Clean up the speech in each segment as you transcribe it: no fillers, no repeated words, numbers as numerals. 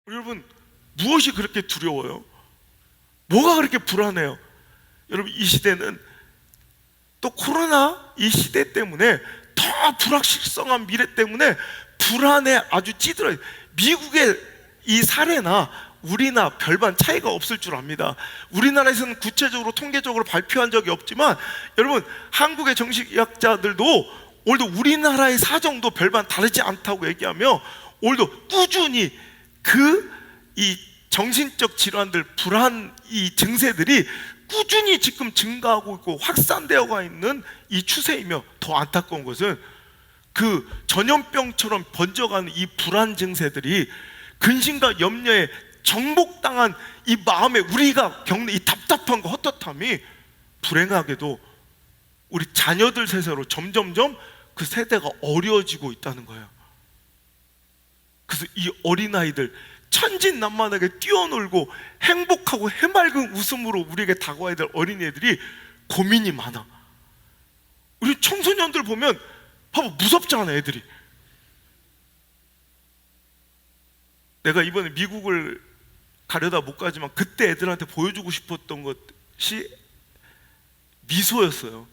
여러분, 무엇이 그렇게 두려워요? 뭐가 그렇게 불안해요? 여러분, 이 시대는 또 코로나 이 시대 때문에 더 불확실성한 미래 때문에 불안에 아주 찌들어요. 미국의 이 사례나 우리나 별반 차이가 없을 줄 압니다. 우리나라에서는 구체적으로 통계적으로 발표한 적이 없지만 여러분, 한국의 정신의학자들도 오늘도 우리나라의 사정도 별반 다르지 않다고 얘기하며 오늘도 꾸준히 이 정신적 질환들, 불안 이 증세들이 꾸준히 지금 증가하고 있고 확산되어가 있는 이 추세이며, 더 안타까운 것은 그 전염병처럼 번져가는 이 불안 증세들이 근심과 염려에 정복당한 이 마음에 우리가 겪는 이 답답함과 헛헛함이 불행하게도 우리 자녀들 세대로 점점점 그 세대가 어려워지고 있다는 거예요. 그래서 이 어린아이들 천진난만하게 뛰어놀고 행복하고 해맑은 웃음으로 우리에게 다가와야 될 어린애들이 고민이 많아. 우리 청소년들 보면 봐봐, 무섭지 않아 애들이. 내가 이번에 미국을 가려다 못 가지만 그때 애들한테 보여주고 싶었던 것이 미소였어요.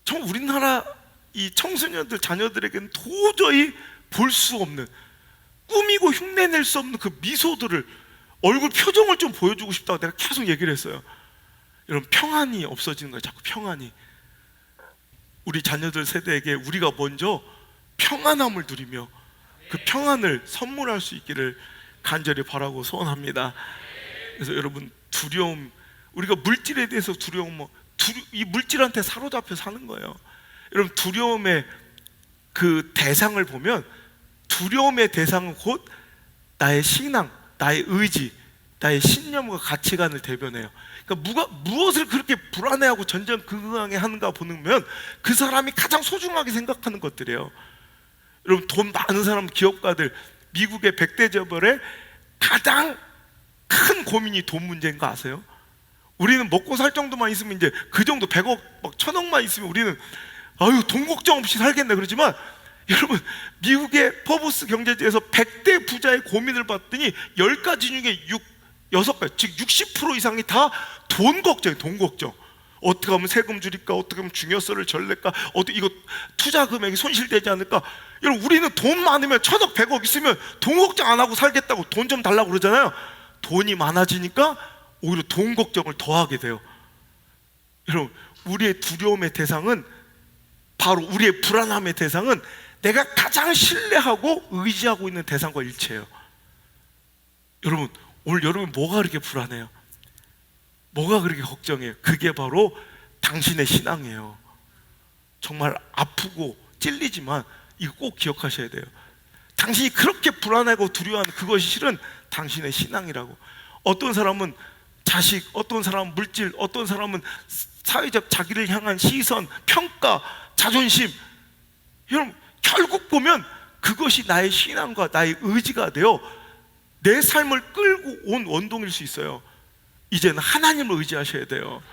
정말 우리나라 이 청소년들 자녀들에게는 도저히 볼 수 없는, 꾸미고 흉내낼 수 없는 그 미소들을, 얼굴 표정을 좀 보여주고 싶다고 내가 계속 얘기를 했어요. 여러분, 평안이 없어지는 거예요. 자꾸 평안이. 우리 자녀들 세대에게 우리가 먼저 평안함을 누리며 그 평안을 선물할 수 있기를 간절히 바라고 소원합니다. 그래서 여러분, 두려움, 우리가 물질에 대해서 두려움, 이 물질한테 사로잡혀 사는 거예요. 여러분, 두려움의 그 대상을 보면 두려움의 대상은 곧 나의 신앙, 나의 의지, 나의 신념과 가치관을 대변해요. 그러니까 무엇을 그렇게 불안해하고 전전긍긍하게 하는가 보면 그 사람이 가장 소중하게 생각하는 것들이에요. 여러분, 돈 많은 사람, 기업가들, 미국의 100대 재벌의 가장 큰 고민이 돈 문제인 거 아세요? 우리는 먹고 살 정도만 있으면, 이제 그 정도 100억, 막 1000억만 있으면 우리는 아유, 돈 걱정 없이 살겠네. 그러지만 여러분, 미국의 포브스 경제지에서 100대 부자의 고민을 봤더니 10가지 중에 6가지, 즉 60% 이상이 다 돈 걱정이에요. 돈 걱정. 어떻게 하면 세금 줄일까? 어떻게 하면 증여세를 절 낼까? 어떻게 이거 투자 금액이 손실되지 않을까? 여러분, 우리는 돈 많으면 1000억, 100억 있으면 돈 걱정 안 하고 살겠다고 돈 좀 달라고 그러잖아요. 돈이 많아지니까 오히려 돈 걱정을 더 하게 돼요. 여러분, 우리의 두려움의 대상은, 바로 우리의 불안함의 대상은 내가 가장 신뢰하고 의지하고 있는 대상과 일치해요. 여러분, 오늘 여러분 뭐가 그렇게 불안해요? 뭐가 그렇게 걱정해요? 그게 바로 당신의 신앙이에요. 정말 아프고 찔리지만 이거 꼭 기억하셔야 돼요. 당신이 그렇게 불안하고 두려워하는 그것이 실은 당신의 신앙이라고. 어떤 사람은 자식, 어떤 사람은 물질, 어떤 사람은 사회적 자기를 향한 시선, 평가, 자존심. 여러분, 결국 보면 그것이 나의 신앙과 나의 의지가 되어 내 삶을 끌고 온 원동일 수 있어요. 이제는 하나님을 의지하셔야 돼요.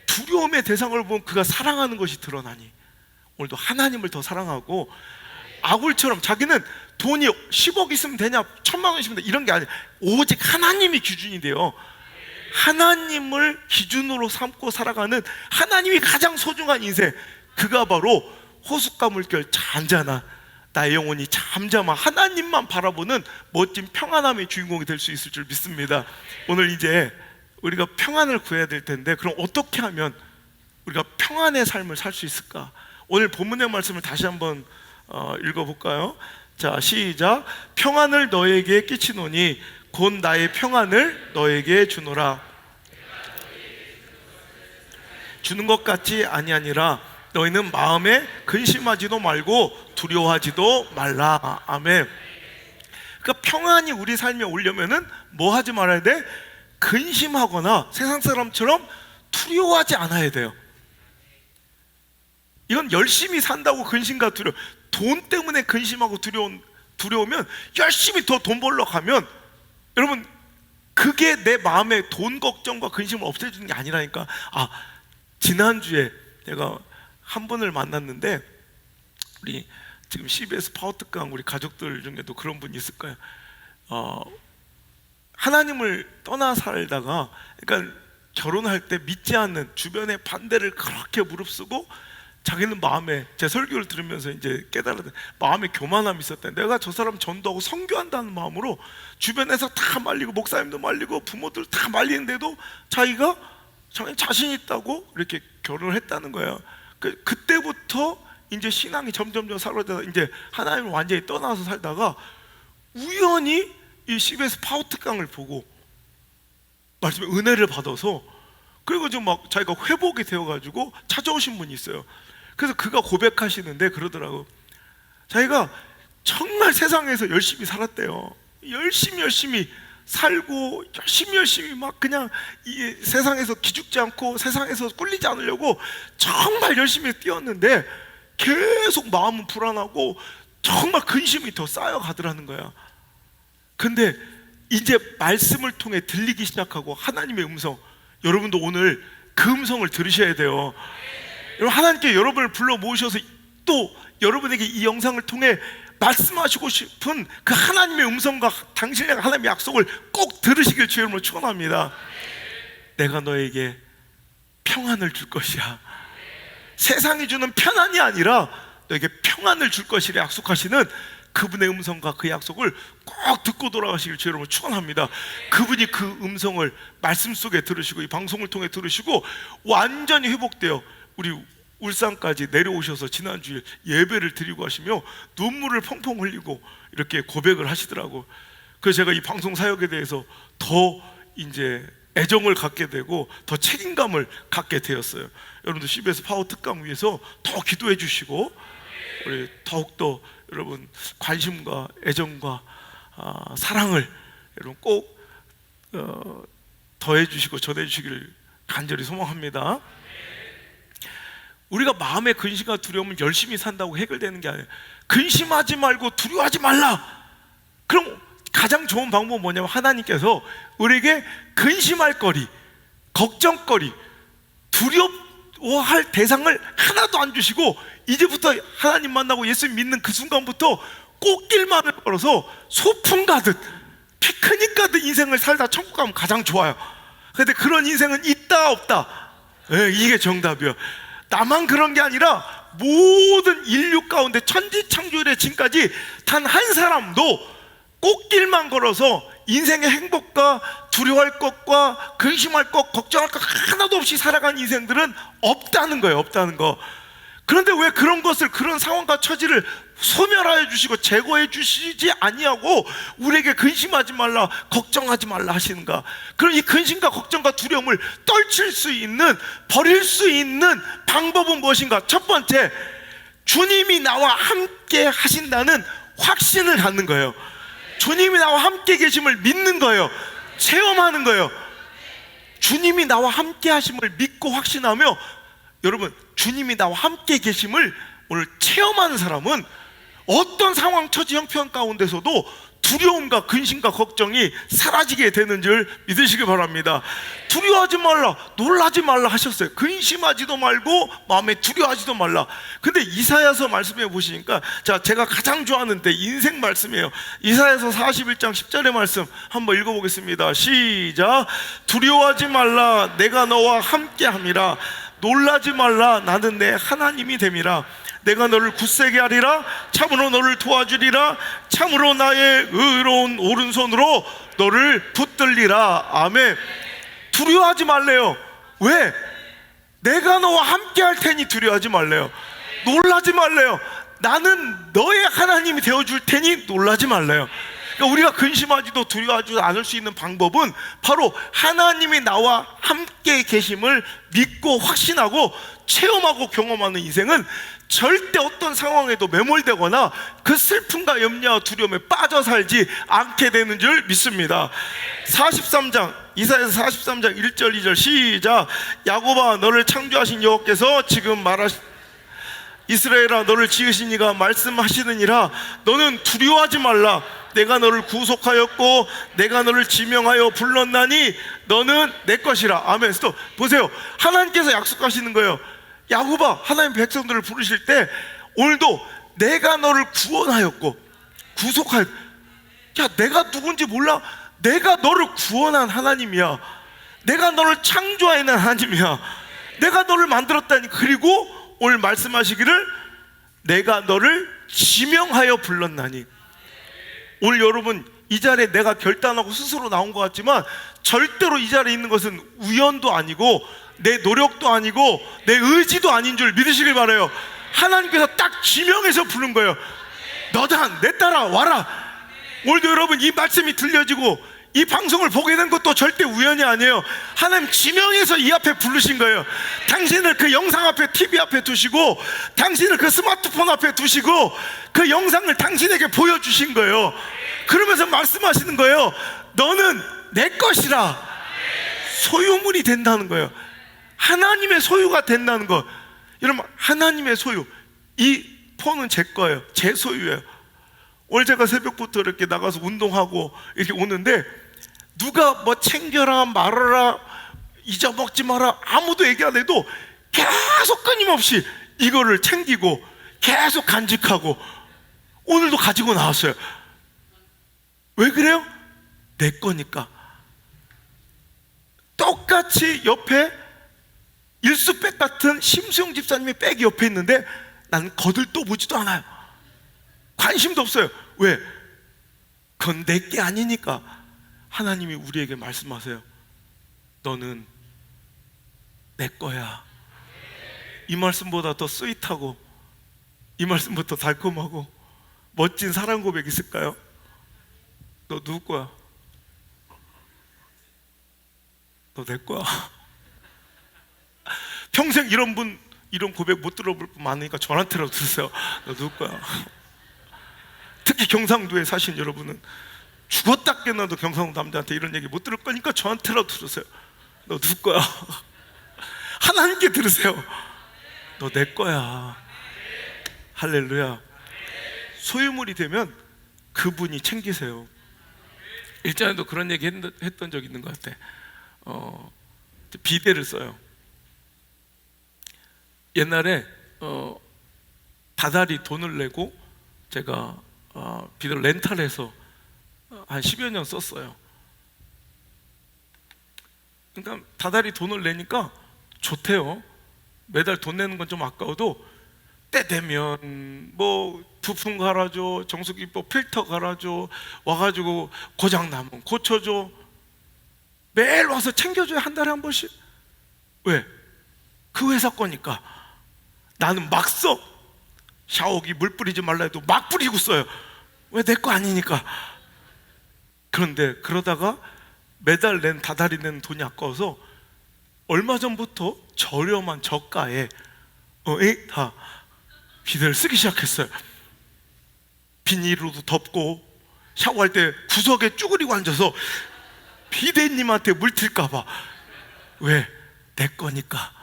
두려움의 대상을 보면 그가 사랑하는 것이 드러나니 오늘도 하나님을 더 사랑하고, 아굴처럼 자기는 돈이 10억 있으면 되냐, 1000만 원 있으면 되냐, 이런 게 아니에요. 오직 하나님이 기준이 돼요. 하나님을 기준으로 삼고 살아가는, 하나님이 가장 소중한 인생, 그가 바로 호숫가 물결 잔잔한 나의 영혼이 잠잠한 하나님만 바라보는 멋진 평안함의 주인공이 될 수 있을 줄 믿습니다. 오늘 이제 우리가 평안을 구해야 될 텐데, 그럼 어떻게 하면 우리가 평안의 삶을 살 수 있을까? 오늘 본문의 말씀을 다시 한번 읽어볼까요? 자, 시작. 평안을 너에게 끼치노니 곧 나의 평안을 너에게 주노라. 주는 것 같지 아니하니라. 너희는 마음에 근심하지도 말고 두려워하지도 말라. 아멘. 그러니까 평안이 우리 삶에 오려면은 뭐 하지 말아야 돼? 근심하거나 세상 사람처럼 두려워하지 않아야 돼요. 이건 열심히 산다고 근심과 두려움, 돈 때문에 근심하고 두려우면 열심히 더 돈 벌러 가면, 여러분, 그게 내 마음의 돈 걱정과 근심을 없애주는 게 아니라니까. 지난주에 내가 한 분을 만났는데, 우리 지금 CBS 파워특강 우리 가족들 중에도 그런 분이 있을 거예요. 하나님을 떠나 살다가, 그러니까 결혼할 때 믿지 않는 주변의 반대를 그렇게 무릅쓰고 자기는 마음에, 제 설교를 들으면서 이제 깨달았는데 마음에 교만함이 있었대. 내가 저 사람 전도하고 선교한다는 마음으로 주변에서 다 말리고, 목사님도 말리고, 부모들 다 말리는데도 자기가 자신 있다고 이렇게 결혼을 했다는 거예요. 그때부터 이제 신앙이 점점 사라져서 이제 하나님을 완전히 떠나서 살다가 우연히 이 CBS 파워특강을 보고 말씀에 은혜를 받아서, 그리고 좀 막 자기가 회복이 되어가지고 찾아오신 분이 있어요. 그래서 그가 고백하시는데 그러더라고. 자기가 정말 세상에서 열심히 살았대요. 열심히 살고 열심히 막 그냥 이 세상에서 기죽지 않고 세상에서 꿀리지 않으려고 정말 열심히 뛰었는데 계속 마음은 불안하고 정말 근심이 더 쌓여가더라는 거야. 근데 이제 말씀을 통해 들리기 시작하고 하나님의 음성, 여러분도 오늘 그 음성을 들으셔야 돼요. 여러분, 하나님께 여러분을 불러 모으셔서 또 여러분에게 이 영상을 통해 말씀하시고 싶은 그 하나님의 음성과 당신의 하나님의 약속을 꼭 들으시길 주의 이름으로 축원합니다. 내가 너에게 평안을 줄 것이야. 세상이 주는 편안이 아니라 너에게 평안을 줄 것이라 약속하시는 그분의 음성과 그 약속을 꼭 듣고 돌아가시길 주의 이름으로 축원합니다. 그분이 그 음성을 말씀 속에 들으시고 이 방송을 통해 들으시고 완전히 회복되어 우리 울산까지 내려오셔서 지난주에 예배를 드리고 하시며 눈물을 펑펑 흘리고 이렇게 고백을 하시더라고. 그래서 제가 이 방송 사역에 대해서 더 이제 애정을 갖게 되고 더 책임감을 갖게 되었어요. 여러분들 CBS 파워 특강 위해서 더 기도해 주시고 우리 더욱더 여러분 관심과 애정과 사랑을 여러분 꼭 더해 주시고 전해 주시기를 간절히 소망합니다. 우리가 마음의 근심과 두려움은 열심히 산다고 해결되는 게 아니에요. 근심하지 말고 두려워하지 말라. 그럼 가장 좋은 방법은 뭐냐면 하나님께서 우리에게 근심할 거리, 걱정거리, 두려워할 대상을 하나도 안 주시고 이제부터 하나님 만나고 예수 믿는 그 순간부터 꽃길만을 걸어서 소풍 가듯 피크닉 가듯 인생을 살다 천국 가면 가장 좋아요. 근데 그런 인생은 있다 없다, 이게 정답이에요. 나만 그런 게 아니라 모든 인류 가운데 천지창조일의 지금까지 단 한 사람도 꽃길만 걸어서 인생의 행복과 두려워할 것과 근심할 것, 걱정할 것 하나도 없이 살아간 인생들은 없다는 거예요. 없다는 거. 그런데 왜 그런 것을, 그런 상황과 처지를 소멸하여 주시고 제거해 주시지 아니하고 우리에게 근심하지 말라, 걱정하지 말라 하시는가? 그럼 이 근심과 걱정과 두려움을 떨칠 수 있는, 버릴 수 있는 방법은 무엇인가? 첫 번째, 주님이 나와 함께 하신다는 확신을 갖는 거예요. 주님이 나와 함께 계심을 믿는 거예요. 체험하는 거예요. 주님이 나와 함께 하심을 믿고 확신하며, 여러분, 주님이 나와 함께 계심을 오늘 체험하는 사람은 어떤 상황, 처지, 형편 가운데서도 두려움과 근심과 걱정이 사라지게 되는 줄 믿으시기 바랍니다. 두려워하지 말라, 놀라지 말라 하셨어요. 근심하지도 말고 마음에 두려워하지도 말라. 근데 이사야서 말씀해 보시니까, 자, 제가 가장 좋아하는 때 인생 말씀이에요. 이사야서 41장 10절의 말씀 한번 읽어보겠습니다. 시작. 두려워하지 말라, 내가 너와 함께함이라. 놀라지 말라, 나는 내 하나님이 됨이라. 내가 너를 굳세게 하리라. 참으로 너를 도와주리라. 참으로 나의 의로운 오른손으로 너를 붙들리라. 아멘. 두려워하지 말래요. 왜? 내가 너와 함께 할 테니 두려워하지 말래요. 놀라지 말래요. 나는 너의 하나님이 되어줄 테니 놀라지 말래요. 그러니까 우리가 근심하지도 두려워하지 않을 수 있는 방법은 바로 하나님이 나와 함께 계심을 믿고 확신하고 체험하고 경험하는 인생은 절대 어떤 상황에도 매몰되거나 그 슬픔과 염려와 두려움에 빠져 살지 않게 되는 줄 믿습니다. 43장, 이사야서 43장 1절 2절 시작. 야곱아, 너를 창조하신 여호와께서 지금 이스라엘아, 너를 지으신 이가 말씀하시느니라. 너는 두려워하지 말라. 내가 너를 구속하였고 내가 너를 지명하여 불렀나니 너는 내 것이라. 아멘. 또 보세요, 하나님께서 약속하시는 거예요. 야곱아, 하나님 백성들을 부르실 때 오늘도 내가 너를 구원하였고 구속하였고, 야, 내가 누군지 몰라? 내가 너를 구원한 하나님이야. 내가 너를 창조하는 하나님이야. 내가 너를 만들었다니. 그리고 오늘 말씀하시기를 내가 너를 지명하여 불렀나니. 오늘 여러분 이 자리에 내가 결단하고 스스로 나온 것 같지만 절대로 이 자리에 있는 것은 우연도 아니고 내 노력도 아니고 내 의지도 아닌 줄 믿으시길 바라요. 하나님께서 딱 지명해서 부른 거예요. 너다, 내 따라 와라. 오늘도 여러분 이 말씀이 들려지고 이 방송을 보게 된 것도 절대 우연이 아니에요. 하나님 지명해서 이 앞에 부르신 거예요. 당신을 그 영상 앞에, TV 앞에 두시고, 당신을 그 스마트폰 앞에 두시고, 그 영상을 당신에게 보여주신 거예요. 그러면서 말씀하시는 거예요. 너는 내 것이라. 소유물이 된다는 거예요. 하나님의 소유가 된다는 거. 여러분, 하나님의 소유, 이 폰은 제 거예요. 제 소유예요. 오늘 제가 새벽부터 이렇게 나가서 운동하고 이렇게 오는데 누가 뭐 챙겨라 말아라 잊어먹지 마라 아무도 얘기 안 해도 계속 끊임없이 이거를 챙기고 계속 간직하고 오늘도 가지고 나왔어요. 왜 그래요? 내 거니까. 똑같이 옆에 일수백 같은 심수영 집사님의 백이 옆에 있는데 나는 거들떠보지도 않아요. 관심도 없어요. 왜? 그건 내게 아니니까. 하나님이 우리에게 말씀하세요. 너는 내 거야. 이 말씀보다 더 스윗하고 이 말씀보다 달콤하고 멋진 사랑 고백 있을까요? 너 누구 거야? 너 내 거야. 평생 이런 고백 못 들어볼 분 많으니까 저한테라도 들으세요. 너 누구 거야? 특히 경상도에 사신 여러분은 죽었다 깨어나도 경상도 남자한테 이런 얘기 못 들을 거니까 저한테라도 들으세요. 너 누구 거야? 하나님께 들으세요. 너 내 거야. 할렐루야. 소유물이 되면 그분이 챙기세요. 일전에도 그런 얘기 했던 적 있는 것 같아. 비데를 써요. 옛날에 다달이 돈을 내고 제가 비데를 렌탈해서 한 10여 년 썼어요. 그러니까 다달이 돈을 내니까 좋대요. 매달 돈 내는 건 좀 아까워도 때 되면 뭐 부품 갈아줘, 정수기 뭐 필터 갈아줘, 와가지고 고장 나면 고쳐줘. 매일 와서 챙겨줘요. 한 달에 한 번씩. 왜? 그 회사 거니까. 나는 막 써. 샤워기 물 뿌리지 말라 해도 막 뿌리고 써요. 왜? 내 거 아니니까. 그런데 그러다가 매달 다달이 내는 돈이 아까워서 얼마 전부터 저렴한 저가에 다 비데를 쓰기 시작했어요. 비닐로도 덮고 샤워할 때 구석에 쭈그리고 앉아서 비데님한테 물 튈까봐. 왜? 내 거니까.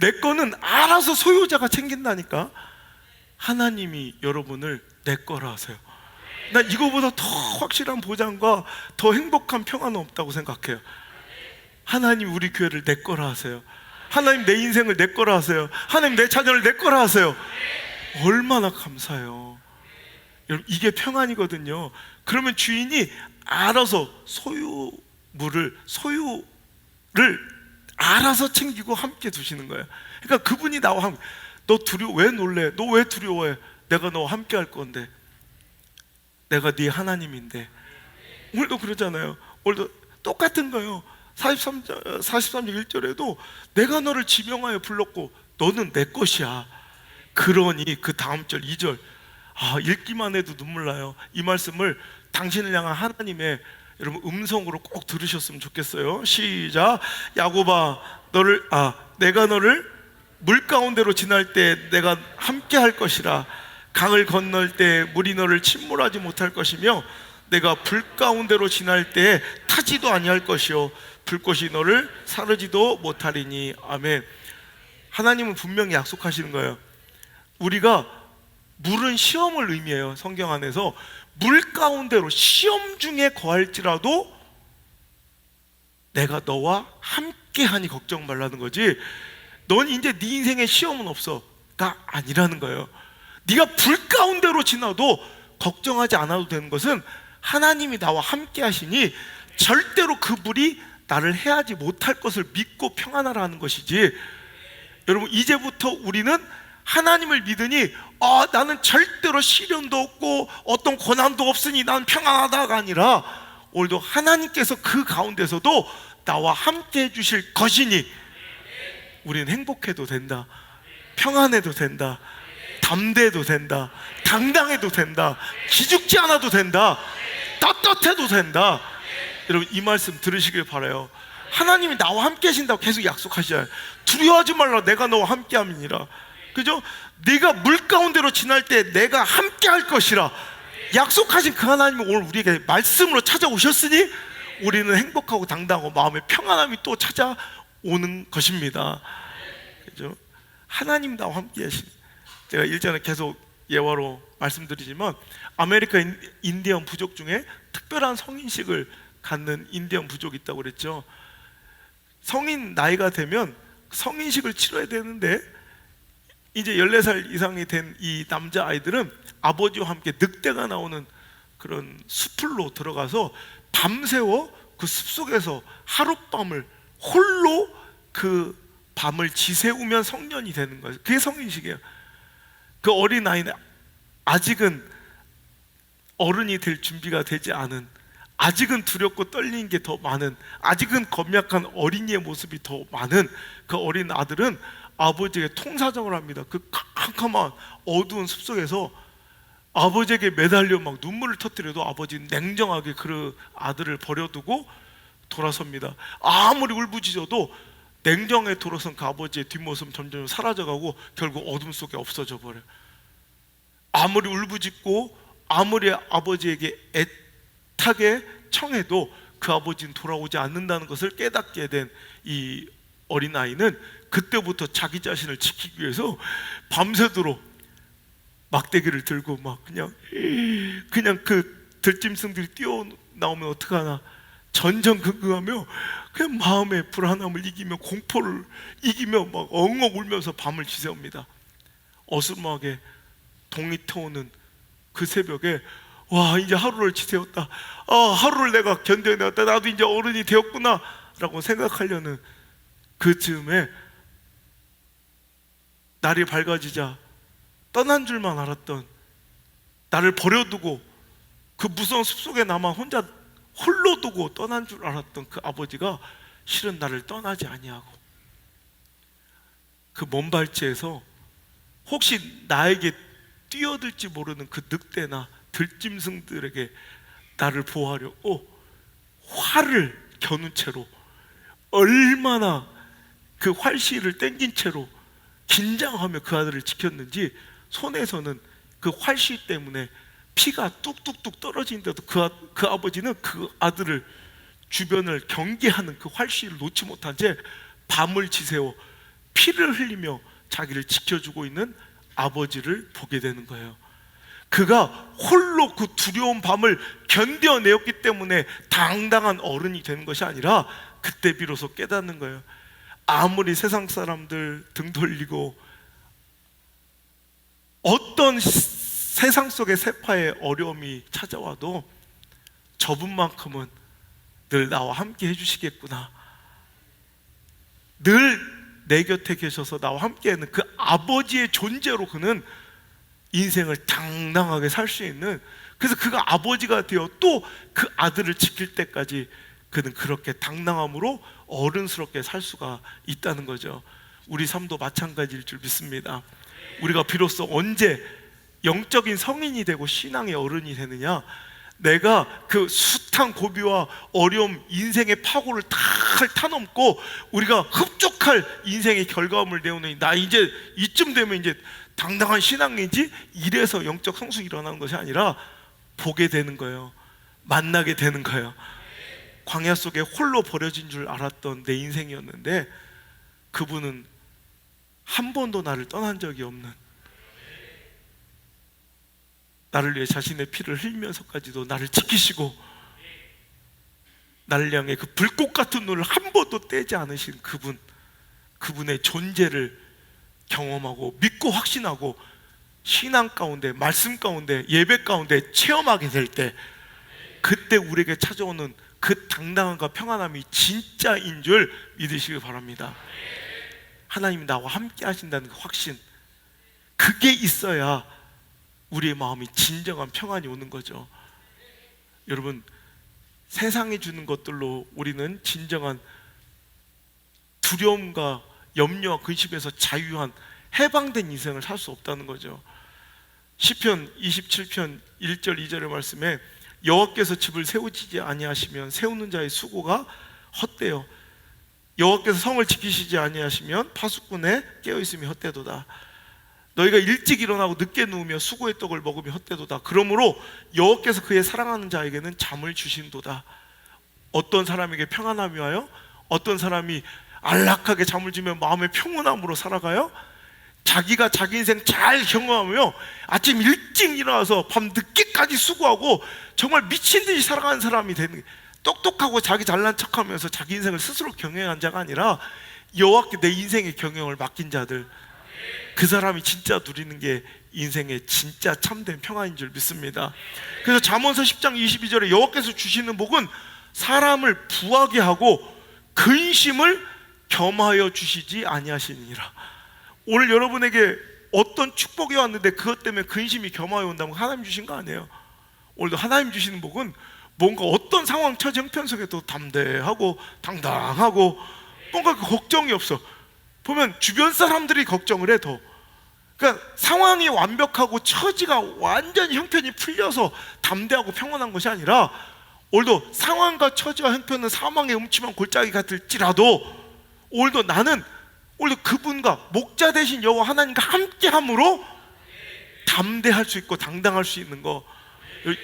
내 거는 알아서 소유자가 챙긴다니까. 하나님이 여러분을 내 거라 하세요. 나 이거보다 더 확실한 보장과 더 행복한 평안은 없다고 생각해요. 하나님 우리 교회를 내 거라 하세요. 하나님 내 인생을 내 거라 하세요. 하나님 내 자녀를 내 거라 하세요. 얼마나 감사해요. 여러분, 이게 평안이거든요. 그러면 주인이 알아서 소유를 알아서 챙기고 함께 두시는 거예요. 그러니까 그분이 나와 함께, 너 왜 놀래? 너 왜 두려워해? 내가 너와 함께 할 건데. 내가 네 하나님인데. 오늘도 그러잖아요. 오늘도 똑같은 거예요. 43장 1절에도 내가 너를 지명하여 불렀고 너는 내 것이야. 그러니 그 다음 절 2절 읽기만 해도 눈물 나요. 이 말씀을 당신을 향한 하나님의 여러분 음성으로 꼭 들으셨으면 좋겠어요. 시작. 야곱아, 내가 너를 물 가운데로 지날 때 내가 함께 할 것이라. 강을 건널 때 물이 너를 침몰하지 못할 것이며 내가 불 가운데로 지날 때 타지도 아니할 것이요 불꽃이 너를 사르지도 못하리니. 아멘. 하나님은 분명히 약속하시는 거예요. 우리가 물은 시험을 의미해요. 성경 안에서 물 가운데로 시험 중에 거할지라도 내가 너와 함께하니 걱정 말라는 거지. 넌 이제 네 인생에 시험은 없어가 아니라는 거예요. 네가 불 가운데로 지나도 걱정하지 않아도 되는 것은 하나님이 나와 함께 하시니 절대로 그 불이 나를 해하지 못할 것을 믿고 평안하라는 것이지. 여러분, 이제부터 우리는 하나님을 믿으니 나는 절대로 시련도 없고 어떤 고난도 없으니 난 평안하다가 아니라, 오늘도 하나님께서 그 가운데서도 나와 함께 해주실 것이니 우리는 행복해도 된다, 평안해도 된다, 담대해도 된다, 당당해도 된다, 기죽지 않아도 된다, 떳떳해도 된다. 여러분, 이 말씀 들으시길 바라요. 하나님이 나와 함께 하신다고 계속 약속하시잖아요. 두려워하지 말라, 내가 너와 함께 함이니라. 그죠? 네가 물 가운데로 지날 때 내가 함께 할 것이라 약속하신 그 하나님이 오늘 우리에게 말씀으로 찾아오셨으니 우리는 행복하고 당당하고 마음의 평안함이 또 찾아오는 것입니다. 그죠? 하나님 나와 함께 하신, 제가 일전에 계속 예화로 말씀드리지만 아메리카 인디언 부족 중에 특별한 성인식을 갖는 인디언 부족이 있다고 그랬죠. 성인 나이가 되면 성인식을 치러야 되는데 이제 14살 이상이 된 이 남자아이들은 아버지와 함께 늑대가 나오는 그런 숲으로 들어가서 밤새워 그 숲속에서 하룻밤을 홀로 그 밤을 지새우면 성년이 되는 거예요. 그게 성인식이에요. 그 어린아이는 아직은 어른이 될 준비가 되지 않은, 아직은 두렵고 떨리는 게 더 많은, 아직은 겁약한 어린이의 모습이 더 많은 그 어린 아들은 아버지에게 통사정을 합니다. 그 캄캄한 어두운 숲속에서 아버지에게 매달려 막 눈물을 터뜨려도 아버지는 냉정하게 그 아들을 버려두고 돌아섭니다. 아무리 울부짖어도 냉정하게 돌아선 그 아버지의 뒷모습은 점점 사라져가고 결국 어둠 속에 없어져 버려요. 아무리 울부짖고 아무리 아버지에게 애타게 청해도 그 아버지는 돌아오지 않는다는 것을 깨닫게 된 이 어린아이는 그때부터 자기 자신을 지키기 위해서 밤새도록 막대기를 들고 막 그냥 그 들짐승들이 뛰어나오면 어떡하나 전전긍긍하며 그냥 마음의 불안함을 이기며 공포를 이기며 막 엉엉 울면서 밤을 지새웁니다. 어스름하게 동이 트오는 그 새벽에 와, 이제 하루를 지새웠다, 하루를 내가 견뎌내었다, 나도 이제 어른이 되었구나 라고 생각하려는 그 즈음에 날이 밝아지자 떠난 줄만 알았던, 나를 버려두고 그 무서운 숲속에 남아 혼자 홀로 두고 떠난 줄 알았던 그 아버지가 실은 나를 떠나지 아니하고 그 먼 발치에서 혹시 나에게 뛰어들지 모르는 그 늑대나 들짐승들에게 나를 보호하려고 활을 겨눈 채로, 얼마나 그 활시를 땡긴 채로 긴장하며 그 아들을 지켰는지 손에서는 그 활시 때문에 피가 뚝뚝뚝 떨어지는데도 그 아버지는 그 아들을 주변을 경계하는 그 활시를 놓지 못한 채 밤을 지새워 피를 흘리며 자기를 지켜주고 있는 아버지를 보게 되는 거예요. 그가 홀로 그 두려운 밤을 견뎌내었기 때문에 당당한 어른이 되는 것이 아니라 그때 비로소 깨닫는 거예요. 아무리 세상 사람들 등 돌리고 어떤 세상 속의 세파의 어려움이 찾아와도 저분만큼은 늘 나와 함께 해주시겠구나, 늘 내 곁에 계셔서 나와 함께하는 그 아버지의 존재로 그는 인생을 당당하게 살 수 있는, 그래서 그가 아버지가 되어 또 그 아들을 지킬 때까지 그는 그렇게 당당함으로 어른스럽게 살 수가 있다는 거죠. 우리 삶도 마찬가지일 줄 믿습니다. 우리가 비로소 언제 영적인 성인이 되고 신앙의 어른이 되느냐, 내가 그 숱한 고비와 어려움, 인생의 파고를 다 타넘고 우리가 흡족할 인생의 결과물을 내오는, 나 이제 이쯤 되면 이제 당당한 신앙이지, 이래서 영적 성숙이 일어나는 것이 아니라 보게 되는 거예요. 만나게 되는 거예요. 광야 속에 홀로 버려진 줄 알았던 내 인생이었는데 그분은 한 번도 나를 떠난 적이 없는, 나를 위해 자신의 피를 흘리면서까지도 나를 지키시고 나를 향해 그 불꽃 같은 눈을 한 번도 떼지 않으신 그분의 존재를 경험하고 믿고 확신하고 신앙 가운데, 말씀 가운데, 예배 가운데 체험하게 될 때 그때 우리에게 찾아오는 그 당당함과 평안함이 진짜인 줄 믿으시기 바랍니다. 하나님이 나와 함께 하신다는 그 확신, 그게 있어야 우리의 마음이 진정한 평안이 오는 거죠. 여러분, 세상이 주는 것들로 우리는 진정한 두려움과 염려와 근심에서 자유한 해방된 인생을 살 수 없다는 거죠. 시편 27편 1절 2절의 말씀에 여호와께서 집을 세우지 아니하시면 세우는 자의 수고가 헛되어 여호와께서 성을 지키시지 아니하시면 파수꾼에 깨어있음이 헛되도다. 너희가 일찍 일어나고 늦게 누우며 수고의 떡을 먹으며 헛되도다. 그러므로 여호와께서 그의 사랑하는 자에게는 잠을 주신도다. 어떤 사람에게 평안함이 와요? 어떤 사람이 안락하게 잠을 주며 마음의 평온함으로 살아가요? 자기가 자기 인생 잘 경험하며 아침 일찍 일어나서 밤 늦게까지 수고하고 정말 미친 듯이 살아가는 사람이 되는 게, 똑똑하고 자기 잘난 척하면서 자기 인생을 스스로 경영한 자가 아니라 여호와께 내 인생의 경영을 맡긴 자들, 그 사람이 진짜 누리는 게 인생의 진짜 참된 평안인 줄 믿습니다. 그래서 잠언서 10장 22절에 여호와께서 주시는 복은 사람을 부하게 하고 근심을 겸하여 주시지 아니하시니라. 오늘 여러분에게 어떤 축복이 왔는데 그것 때문에 근심이 겸하여 온다면 하나님 주신 거 아니에요. 오늘도 하나님 주시는 복은 뭔가 어떤 상황, 처지, 형편 속에도 담대하고 당당하고 뭔가 그 걱정이 없어. 보면 주변 사람들이 걱정을 해 더. 그러니까 상황이 완벽하고 처지가 완전히 형편이 풀려서 담대하고 평온한 것이 아니라, 오늘도 상황과 처지와 형편은 사망의 음침한 골짜기 같을지라도 오늘도 나는 오늘도 그분과 목자 되신 여호와 하나님과 함께함으로 담대할 수 있고 당당할 수 있는 거,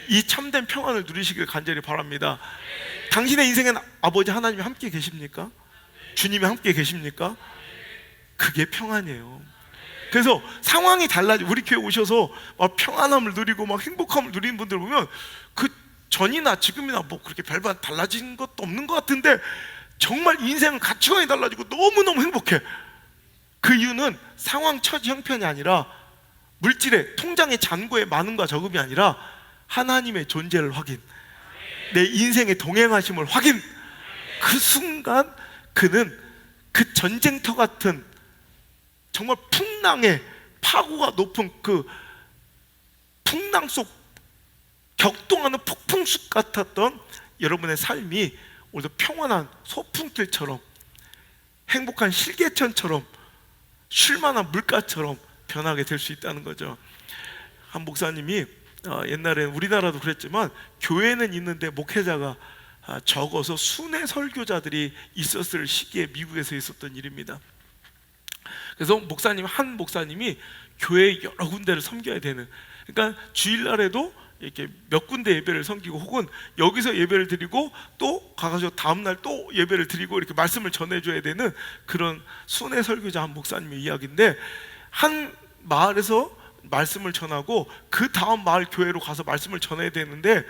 이 참된 평안을 누리시길 간절히 바랍니다. 당신의 인생엔 아버지 하나님이 함께 계십니까? 주님이 함께 계십니까? 그게 평안이에요. 그래서 상황이 달라져, 우리 교회 오셔서 막 평안함을 누리고 막 행복함을 누리는 분들 보면 그 전이나 지금이나 뭐 그렇게 별반 달라진 것도 없는 것 같은데 정말 인생은 가치관이 달라지고 너무너무 행복해. 그 이유는 상황, 처지, 형편이 아니라 물질의 통장의 잔고의 많음과 적음이 아니라 하나님의 존재를 확인, 내 인생의 동행하심을 확인. 그 순간 그는 그 전쟁터 같은 정말 풍랑의 파고가 높은 그 풍랑 속 격동하는 폭풍숲 같았던 여러분의 삶이 오늘도 평안한 소풍길처럼, 행복한 실개천처럼, 쉴만한 물가처럼 변하게 될 수 있다는 거죠. 한 목사님이 옛날에 우리나라도 그랬지만 교회는 있는데 목회자가 적어서 순회 설교자들이 있었을 시기에 미국에서 있었던 일입니다. 그래서 한 목사님이 교회 여러 군데를 섬겨야 되는, 그러니까 주일날에도 이렇게 몇 군데 예배를 섬기고 혹은 여기서 예배를 드리고 또 가가지고 다음날 또 예배를 드리고 이렇게 말씀을 전해줘야 되는 그런 순회 설교자 한 목사님의 이야기인데, 한 마을에서 말씀을 전하고 그 다음 마을 교회로 가서 말씀을 전해야 되는데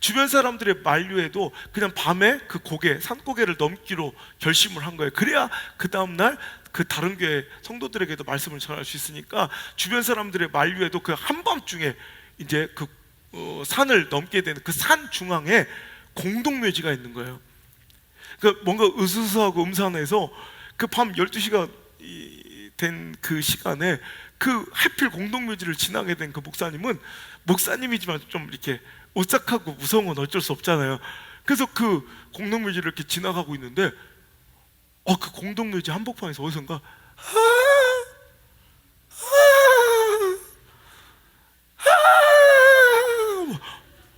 주변 사람들의 만류에도 그냥 밤에 그 고개, 산고개를 넘기로 결심을 한 거예요. 그래야 그 다음날 그 다른 교회 성도들에게도 말씀을 전할 수 있으니까 주변 사람들의 만류에도 그 한밤중에 이제 그 산을 넘게 되는 그 산 중앙에 공동묘지가 있는 거예요. 그 뭔가 으스스하고 음산해서 그 밤 12시가 된 그 시간에 그 하필 공동묘지를 지나게 된 그 목사님은 목사님이지만 좀 이렇게 오싹하고 무서운 건 어쩔 수 없잖아요. 그래서 그 공동묘지를 이렇게 지나가고 있는데 그 공동묘지 한복판에서 어디선가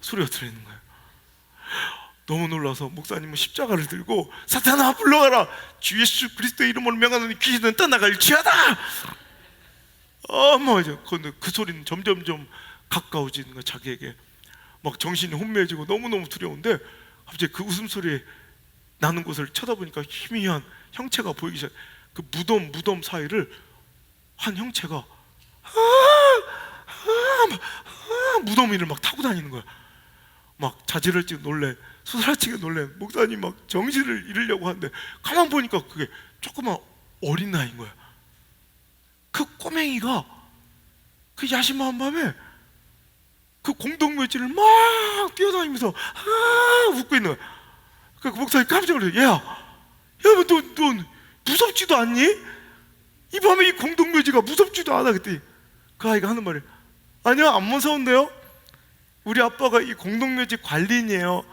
소리가 들리는 거예요. 너무 놀라서 목사님은 십자가를 들고 사탄아 물러가라, 주 예수 그리스도의 이름으로 명하노니 귀신은 떠나갈지어다. 근데 그 소리는 점점점 가까워지는 거야. 자기에게 막 정신이 혼미해지고 너무너무 두려운데 갑자기 그 웃음소리에 나는 곳을 쳐다보니까 희미한 형체가 보이기 시작. 그 무덤 사이를 한 형체가 무덤 위를 막 타고 다니는 거야. 막 자지러지게 놀래, 소스라치게 놀래. 목사님 막 정신을 잃으려고 하는데 가만 보니까 그게 조그만 어린 나이인 거야. 그 꼬맹이가 그 야심한 밤에 그 공동묘지를 막 뛰어다니면서 웃고 있는 거야. 그 목사님 깜짝 놀랐어요. 너 무섭지도 않니? 이 밤에 이 공동묘지가 무섭지도 않아. 그때 그 아이가 하는 말이, 아니요, 안 무서운데요? 우리 아빠가 이 공동묘지 관리인이에요.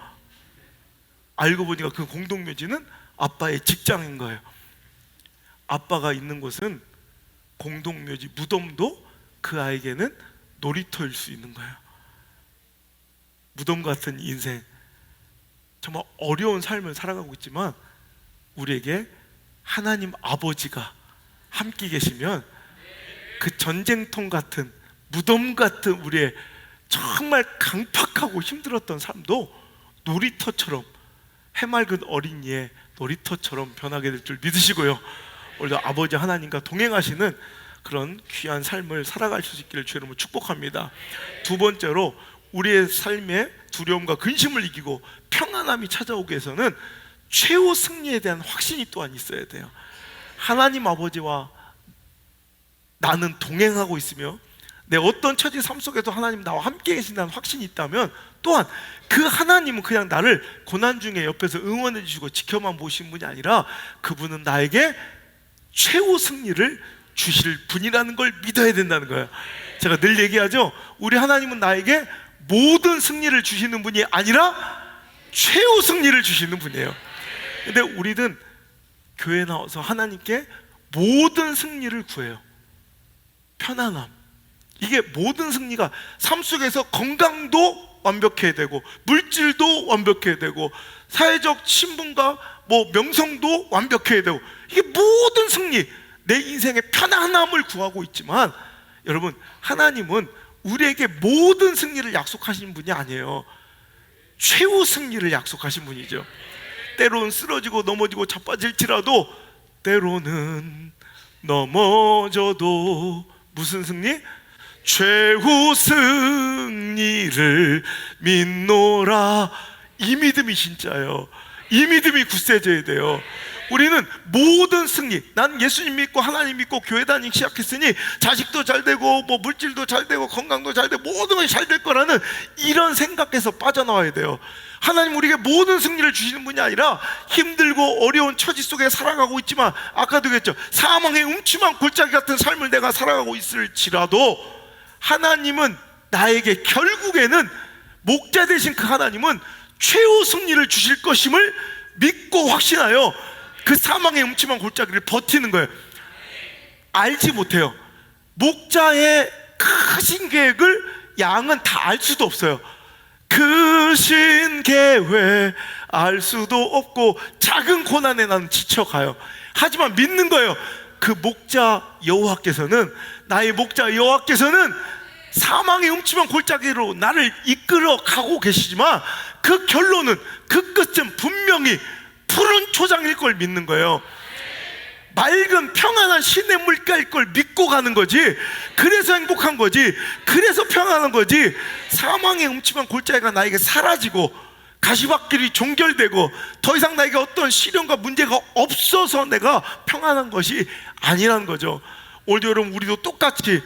알고 보니까 그 공동묘지는 아빠의 직장인 거예요. 아빠가 있는 곳은 공동묘지, 무덤도 그 아이에게는 놀이터일 수 있는 거예요. 무덤 같은 인생, 정말 어려운 삶을 살아가고 있지만 우리에게 하나님 아버지가 함께 계시면 그 전쟁통 같은, 무덤 같은 우리의 정말 강팍하고 힘들었던 삶도 놀이터처럼, 해맑은 어린이의 놀이터처럼 변하게 될 줄 믿으시고요, 오늘도 아버지 하나님과 동행하시는 그런 귀한 삶을 살아갈 수 있기를 주의 이름으로 축복합니다. 두 번째로, 우리의 삶에 두려움과 근심을 이기고 평안함이 찾아오기 위해서는 최후 승리에 대한 확신이 또한 있어야 돼요. 하나님 아버지와 나는 동행하고 있으며 내 어떤 처지 삶 속에도 하나님 나와 함께 계신다는 확신이 있다면, 또한 그 하나님은 그냥 나를 고난 중에 옆에서 응원해 주시고 지켜만 보신 분이 아니라 그분은 나에게 최후 승리를 주실 분이라는 걸 믿어야 된다는 거예요. 제가 늘 얘기하죠, 우리 하나님은 나에게 모든 승리를 주시는 분이 아니라 최후 승리를 주시는 분이에요. 근데 우리는 교회 나와서 하나님께 모든 승리를 구해요. 편안함, 이게 모든 승리가 삶 속에서 건강도 완벽해야 되고, 물질도 완벽해야 되고, 사회적 신분과 명성도 완벽해야 되고, 이게 모든 승리, 내 인생의 편안함을 구하고 있지만, 여러분, 하나님은 우리에게 모든 승리를 약속하신 분이 아니에요. 최후 승리를 약속하신 분이죠. 때로는 쓰러지고 넘어지고 자빠질지라도, 때로는 넘어져도 무슨 승리? 최후 승리를 믿노라. 이 믿음이 진짜예요. 이 믿음이 굳세져야 돼요. 우리는 모든 승리, 난 예수님 믿고 하나님 믿고 교회 다니기 시작했으니 자식도 잘 되고 물질도 잘 되고 건강도 잘 되고 모든 것이 잘 될 거라는 이런 생각에서 빠져나와야 돼요. 하나님 우리에게 모든 승리를 주시는 분이 아니라 힘들고 어려운 처지 속에 살아가고 있지만, 아까도 그랬죠, 사망의 음침한 골짜기 같은 삶을 내가 살아가고 있을지라도 하나님은 나에게 결국에는, 목자 되신 그 하나님은 최후 승리를 주실 것임을 믿고 확신하여 그 사망의 음침한 골짜기를 버티는 거예요. 알지 못해요. 목자의 크신 계획을 양은 다 알 수도 없어요. 크신 계획 알 수도 없고 작은 고난에 나는 지쳐가요. 하지만 믿는 거예요. 그 목자 여호와께서는, 나의 목자 여호와께서는 사망의 음침한 골짜기로 나를 이끌어 가고 계시지만 그 결론은, 그 끝은 분명히 푸른 초장일 걸 믿는 거예요. 맑은 평안한 시냇 물가일 걸 믿고 가는 거지. 그래서 행복한 거지. 그래서 평안한 거지. 사망의 음침한 골짜기가 나에게 사라지고 가시밭길이 종결되고 더 이상 나에게 어떤 시련과 문제가 없어서 내가 평안한 것이 아니라는 거죠. 오늘도 여러분, 우리도 똑같이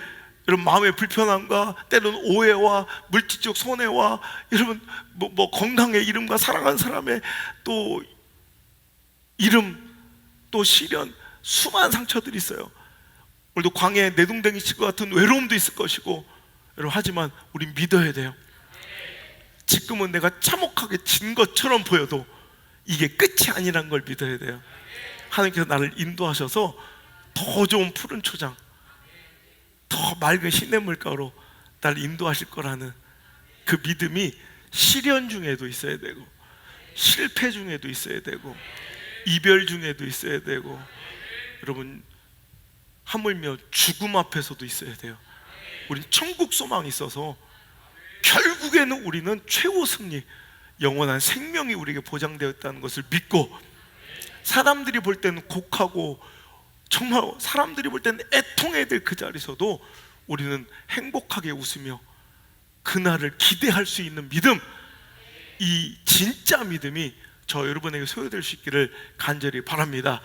여러분 마음의 불편함과 때로는 오해와 물질적 손해와 여러분 건강의 이름과 사랑하는 사람의 또 이름, 또 시련, 수많은 상처들이 있어요. 오늘도 광야에 내동댕이 칠 것 같은 외로움도 있을 것이고, 여러분, 하지만 우린 믿어야 돼요. 지금은 내가 참혹하게 진 것처럼 보여도 이게 끝이 아니란 걸 믿어야 돼요. 하나님께서 나를 인도하셔서 더 좋은 푸른 초장, 더 맑은 시냇물가로 나를 인도하실 거라는 그 믿음이 시련 중에도 있어야 되고, 실패 중에도 있어야 되고, 이별 중에도 있어야 되고, 여러분 하물며 죽음 앞에서도 있어야 돼요. 우린 천국 소망이 있어서 결국에는 우리는 최후 승리, 영원한 생명이 우리에게 보장되어 있다는 것을 믿고, 사람들이 볼 때는 곡하고 정말 사람들이 볼 때는 애통해야 될 그 자리에서도 우리는 행복하게 웃으며 그날을 기대할 수 있는 믿음, 이 진짜 믿음이 저 여러분에게 소유될 수 있기를 간절히 바랍니다.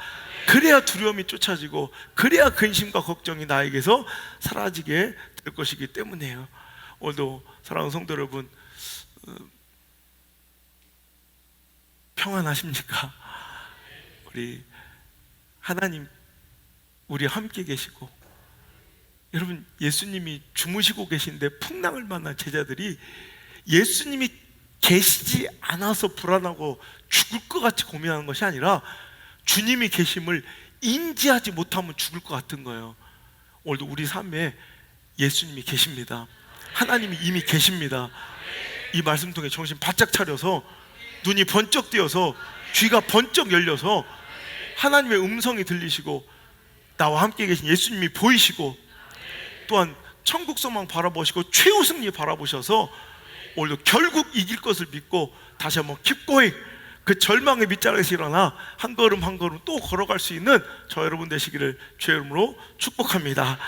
그래야 두려움이 쫓아지고, 그래야 근심과 걱정이 나에게서 사라지게 될 것이기 때문이에요. 오늘도 사랑하는 성도 여러분, 평안하십니까? 우리 하나님 우리 함께 계시고, 여러분 예수님이 주무시고 계신데 풍랑을 만난 제자들이 예수님이 계시지 않아서 불안하고 죽을 것 같이 고민하는 것이 아니라 주님이 계심을 인지하지 못하면 죽을 것 같은 거예요. 오늘도 우리 삶에 예수님이 계십니다. 하나님이 이미 계십니다. 이 말씀 통해 정신 바짝 차려서 눈이 번쩍 뜨여서 귀가 번쩍 열려서 하나님의 음성이 들리시고 나와 함께 계신 예수님이 보이시고 또한 천국 소망 바라보시고 최후 승리 바라보셔서 오늘도 결국 이길 것을 믿고 다시 한번 기꺼이 그 절망의 밑자락에서 일어나 한 걸음 한 걸음 또 걸어갈 수 있는 저 여러분 되시기를 주의 이름으로 축복합니다.